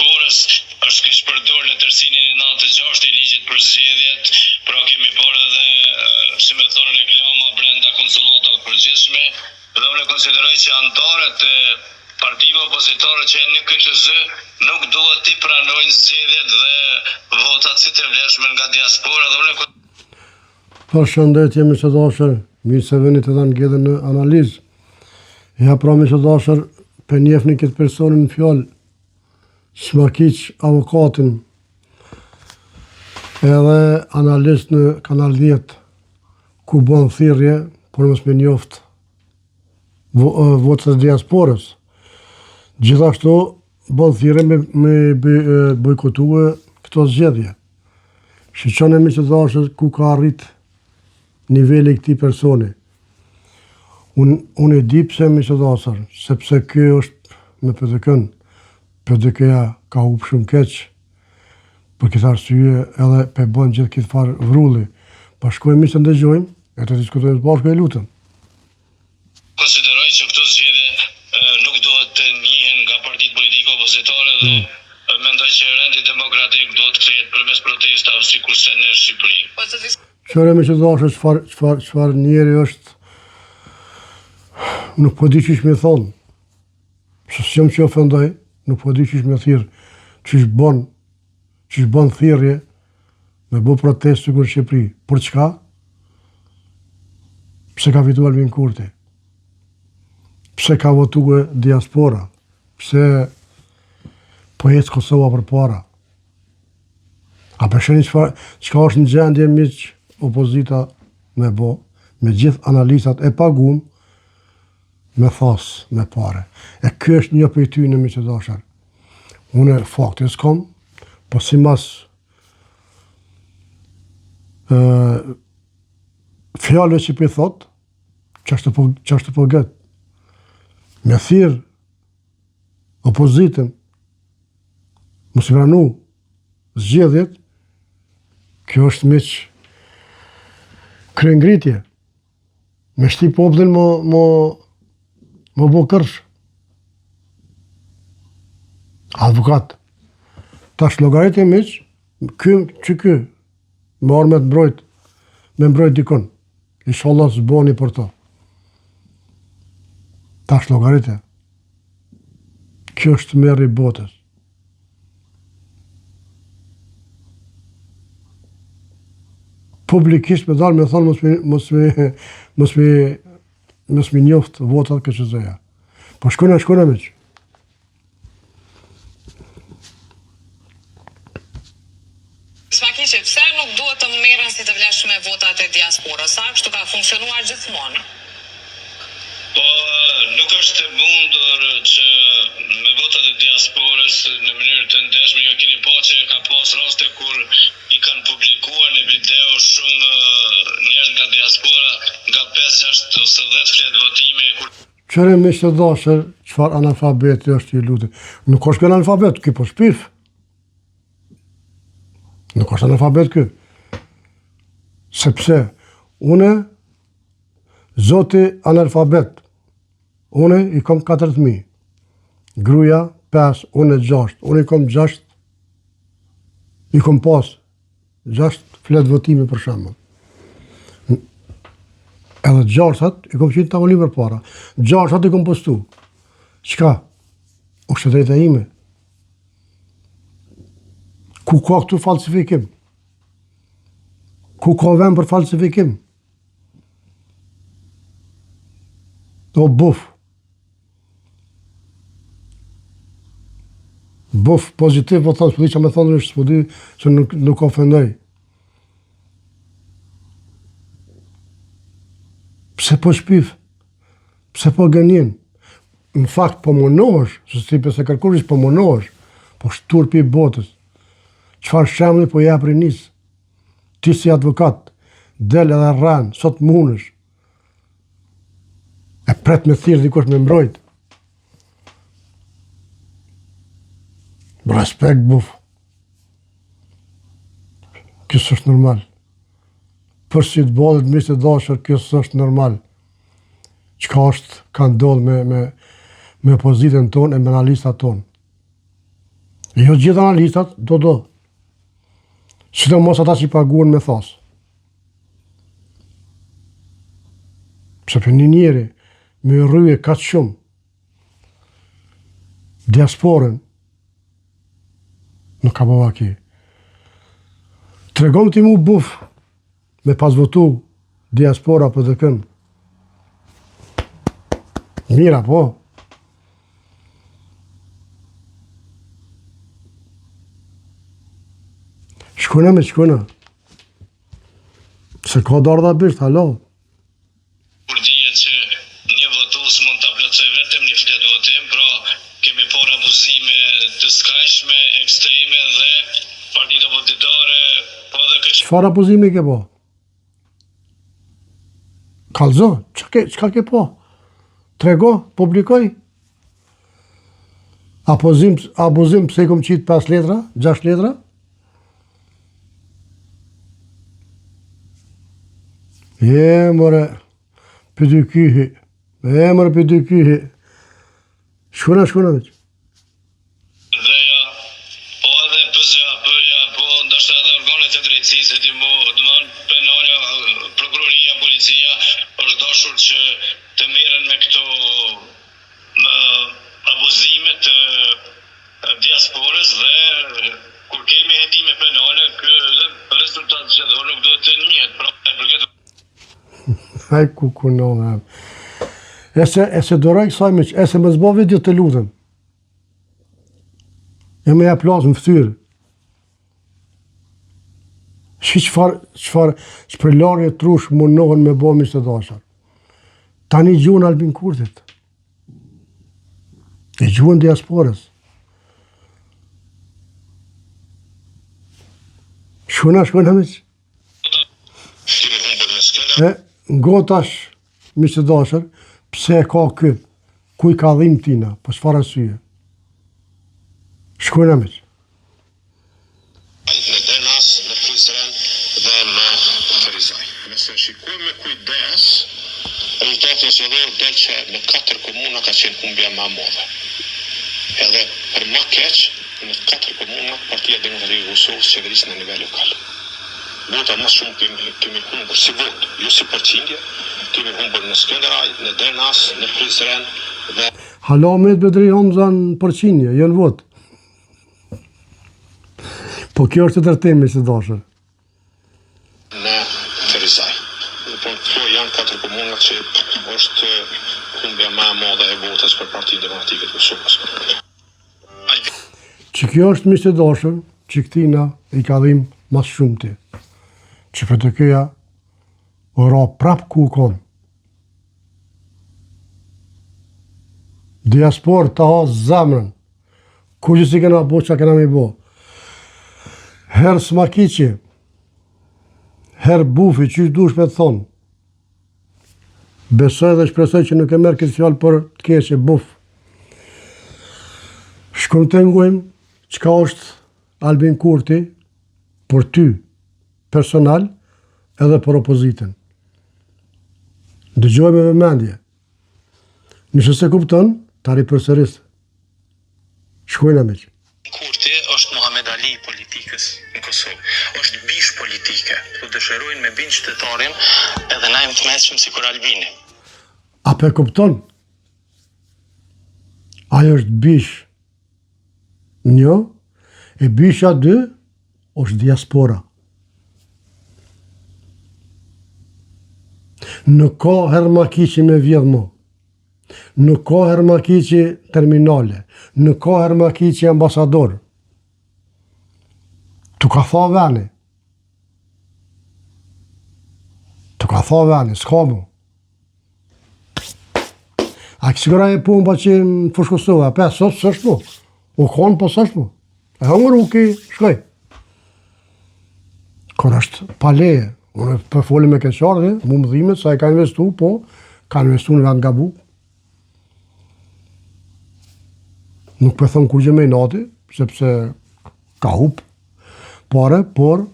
diasporës është keq përdor letërsinë e 96 i ligjit për zgjedhjet, pra kemi parë edhe, si më thonë, reklama brenda konsullatave përgjithshme, dhe unë konsideroj që anëtarët e partive opozitare që janë në KKZ nuk duhet t'i pranojnë zgjedhjet dhe votat si të vlefshme nga diaspora dhe unë Përshëndetje miq të dashur, mirë se vini të ngjedhën në analizë. Ja pra miq të dashur, për njefni këtë personin në fjalë, Smakiq avokatin, edhe analist në Kanal 10, ku bën thirrje për mos me njoft votës e diasporës. Gjithashtu bën thirrje me bojkotue këto zgjedhje. Shiqoni miq të dashur ku ka arrit niveli i këtij personi. Unë e di pse miq të dashur, sepse ky është me PDK-n. PDK-ja ka hup shumë keq. Për këtë arsye edhe pe bën gjithë këtë farë vrulli. Pa shkojmë miq të ndëgjojmë, e të diskutojmë bashkë, e lutem. Konsideroj që këto zgjedhje nuk duhet të njihen nga partitë politike opozitare dhe mendoj që rendi demokratik duhet krijet përmes protestave sikurse në Shqipëri. Qëre me që dashë qëfar njeri është, nuk po di qysh me thonë, se s'jam që ofendoj, nuk po di qysh me thirë, qysh bën thirrje, me bo protest sikur në Shqipëri. Për çka? Pse ka fitu Albin Kurti? Pse ka votue diaspora? Pse po ecë Kosova për para? A përsheni çka është në gjendje miq opozita me bo, me gjithë analizat e pagum, me thas, me pare. E ky është një për ty në miq të dashur. Unë faktin s'kam, po si mas fjallëve që për thot, që është po gëtë. Me thirë opozitën, mos i pranu zgjedhjet, kjo është miq kryengritje. Me shti popullin më bo kërsh. Advokat. Tash llogarit e miq, ky, me armë të mbrojt, me mbrojt dikon. Inshallah s'boni për to. Tash llogarit e. Kjo është merri botës. Publikisht me dalë me thonë mos me njoft votat KQZ-ja. Po shkona miq. Smakiqi, pse nuk duhet të merren si të vlefshme votat e diasporës? Sa kështu ka funksionuar gjithmonë? Po nuk është e mundur që me votat e diasporës në mënyrë të ndeshme, jo keni pa që ka pas raste kur i kanë publikuar në video shumë njerëz nga diaspora, nga 5, 6 ose 10 flet votime kur Qëre miq të dashur, çfarë analfabeti është, ju lutem. Nuk është ky analfabet, ky po shpif. Nuk është analfabet ky. Sepse une zoti analfabet. Une i kam 4.000. Gruaja 5, une 6. Une i kam 6. I kam pas 6 flet votime për shembull. Edhe 6 i kom qenë tavolin për para. 6 i kom postu. Qka? Është drejta ime. Ku ka këtu falsifikim? Ku ka vend për falsifikim? O buf. Buf pozitiv, po thonë, s'po di që me thonë është, s'po di që nuk ofendoj. Pse po shpif? Pse po gënjen? Në fakt po munohesh, se si pse kërkush po munohesh, po shturpi i botës. Çfarë shembulli po jap rinis? Ti si advokat, del edhe rran, sot mundesh. E pret me thirr dikush me mbrojt. Respekt buf. Kjo s'është normal. Për si të bodët miq të dashur, kjo s'është normal. Çka është ka ndodhur me opozitën tonë e me analistat tonë. Jo gjithë analistat, do. Sidomos ata që paguhen me thos. Pse për një njeri me rrye kaq shumë diasporën nuk ka bëva ki. Tregon ti mu buf me pas votu diaspora për dhe kënë. Mira, po. Shkuna. Se ka dardha bisht, halo. Kur dihet që një votues mund ta plotësoj vetëm një flet votim, pra kemi por abuzime të skajshme, ekstreme dhe partita opozitare, po edhe këtë Çfarë abuzimi ke po? Kallzo, çka ke po? Trego, publikoj. Abuzim pse i kom qitë 5 letra, 6 letra? More, për dy kyhi. Për dy kyhi. Shkuna veç. Dhe po edhe PZA-ja, po ndoshta edhe organet e drejtësisë, domthon penale, prokuroria, policia është dashur që të merren me këto abuzime të diasporës dhe kur kemi hetime penale, ky rezultat zgjedhor nuk duhet të njëjtë, pra përket Aj ku kunon. Ese doroj kësaj me që, ese më zbo video të lutëm. E me ja plasë në ftyrë. Qëfar larje trush mundohen me bo misë të dashar. Tani gjuhën Albin Kurtit. E gjuhën diasporës. Shkuna me që. Ngotash, misë të dashër, pse ka kë, ku i ka dhim tina, po çfarë arsye. Shkojna me që. Në Dernas, në Prizren dhe në Ferizaj. Nëse shikojmë me kujdes, rezultati zgjedhor del që në 4 komuna ka qenë humbja më e madhe. Edhe për më keq, në 4 komuna Partia Demokratike e Kosovës qeverisë në nivel lokal. Vota më shumë kemi humbur si vot, jo si përqindje, kemi humbur në Skënderaj, në Dernas, në Prizren dhe Halo Ahmet Bedri Hamza në përqindje, jo në vot. Po kjo është të tërtemi së dashër. në Ferizaj. Po këto janë 4 komuna që është humbja më e madhe e votës për Partinë Demokratike të Kosovës. Që kjo është misë të dashër, që këtina i ka dhim mas shumë ti. Që për të këja, ora prap ku kon. Diaspor të ha zemrën, ku që si kena bo, që kena mi bo. Herë Smakiqi, herë Bufi, që dush me të thonë. Besoj dhe shpresoj që nuk e merë këtë fjallë për të keqe, Buf. Shkëm të ngujmë, qka është Albin Kurti, për ty, personal, edhe për opozitën. Dëgjoj me vëmendje. Nëse se kupton, tari përsëris. Shkojna me që. Kurti është Muhammed Ali i politikës në Kosovë. Është bish politike. Po dëshirojnë me bind qytetarin edhe na jemi të mëshëm sikur Albini. A pe kupton? Ajo është bish 1, e bisha 2 është diaspora. Nuk ka Hermakiqi me vjedh mo. Nuk ka Hermakiqi terminale. Nuk ka Hermakiqi ambasador. Tu ka tha veni. S'ka mu. A kësigura e pun pa që në fush Kosovë, a sot s'është mu. U konë po s'është mu. E hëngër u ki shkoj. Kër është paleje. Unë për folim me keqardhe, mu më dhimet, sa e ka investu, po, ka investu në vend gabu. Nuk për thëmë kur gjë me i nati, sepse ka hup pare, por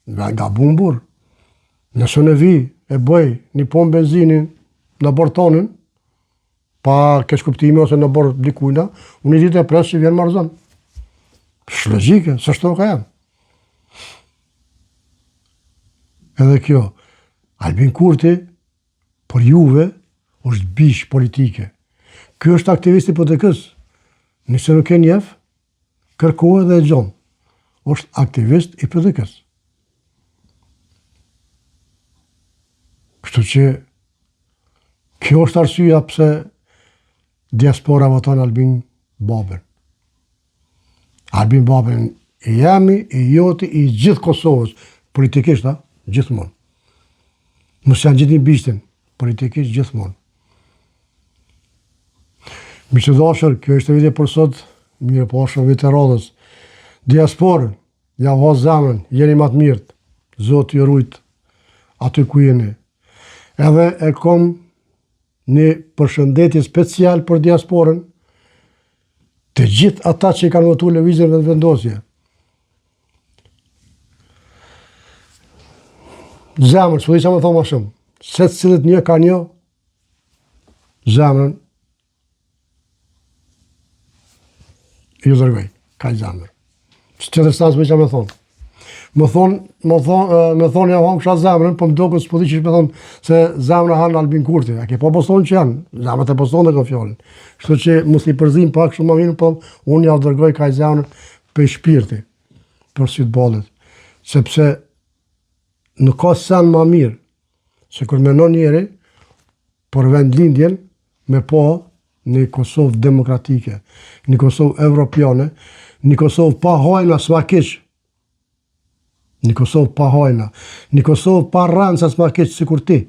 në vend gabu më burë. Nësë në vi e bëj një pom benzinin në bërë tonin, pa kesh kuptime ose në bërë dikujna, unë i ditë e presë që vjenë marzan. Shlogjike, së shto ka janë. Edhe kjo, Albin Kurti, për juve, është bish politike. Kjo është aktivisti PDK-s. Nëse nuk e njeh, kërkohet dhe e gjon. Është aktivist i PDK-s. Kështu që kjo është arsyeja pse diaspora voton Albin Babën. Albin Babën i jemi, i joti, i gjithë Kosovës, politikisht, gjithmonë. Mos janë gjithë një bishtin, politikisht gjithmonë. Miqtë dashur, kjo është video për sot, mirë po është vit e radhës. Diasporën, ja vao zemrën, jeni më të mirët, Zoti ju rujt aty ku jeni. Edhe e kom një përshëndetje special për diasporën, të gjithë ata që i kanë votuar lëvizjen dhe vendosje. Zemrën, s'po di sa më thonë më shumë, se cilët një ka një, zemrën, ju dërgoj, ka zemrën. Së që të stansë me që me thonë. Me thonë ja hanë kësha zemrën, po më do këtë s'po di që me thonë se zemrën hanë Albin Kurti. A ke po postonë që janë, zemrët e postonë dhe këtë fjallin. Kështu që mos i përzim pak shumë më mirë, po unë ja dërgoj ka zemrën për shpirti, për sytë bolit. Sepse nuk ka sen më mirë, se kur menon njeri, për vend lindjen, me po një Kosovë demokratike, një Kosovë evropiane, një Kosovë pa hajna s'ma keq, një Kosovë pa hajna, një Kosovë pa rënca s'ma keq si kur ti,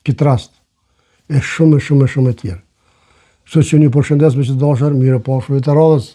këtë rast, e shumë e tjerë. Kështu që një përshëndes me që dashër, mire po shumë të radhës.